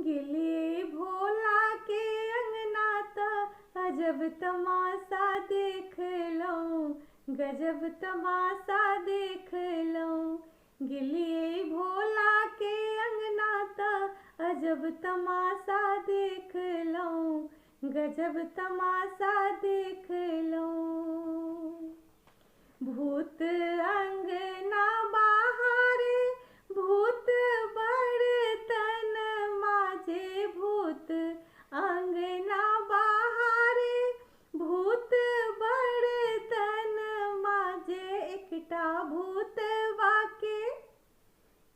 गिलिए भोला के अंगना त अजब तमाशा देख लऊं, गजब तमाशा देख लऊं। गिलिए भोला के अंगना त अजब तमाशा देख लऊं, गजब तमाशा देख लऊं। भूत अंगना बहारे, भूत बर्तन माजे, भूत अंगना बहारे, भूत बर्तन माजे।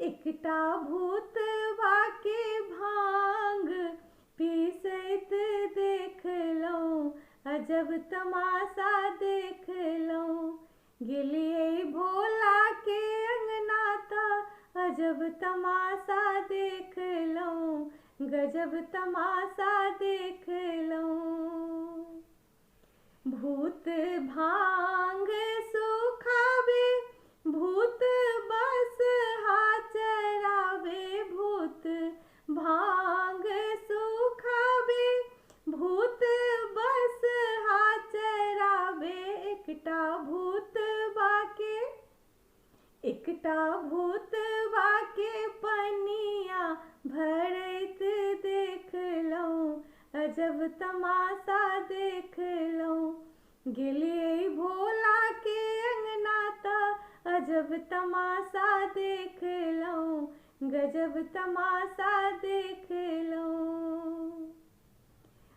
एकटा भूत वाके भांग पीसैत देख लऊं, अजब तमाशा देख लऊं। गिलिए भोला के अंगना त अजब तमाशा देख लऊं, गजब तमाशा देख लऊं। भूत भांग सुखावे, भूत बसहा चरावे, भूत भांग सुखावे, भूत बसहा चरावे। एकटा भूत वाके पनिया भरैत देख लऊं, अजब तमाशा देख लऊं। गिलिए भोला के अंगना त अजब तमाशा देख लऊं, गजब तमाशा देख लऊं।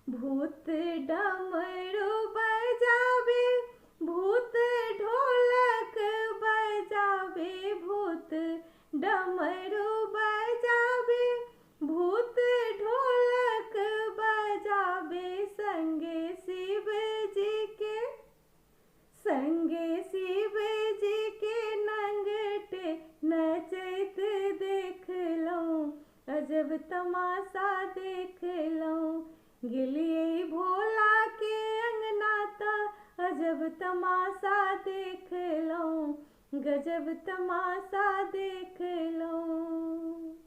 भूत डमरू बजावे, भूत ढोलक बजावे, भूत डमरू बजावे, भूत ढोलक बजावे। संगे शिव जी के नंगटे नचैत देख लऊं, अजब तमाशा देख लऊं। गिलिए भोला के अंगना त अजब तमाशा देख लऊं, गजब तमाशा देख लऊं।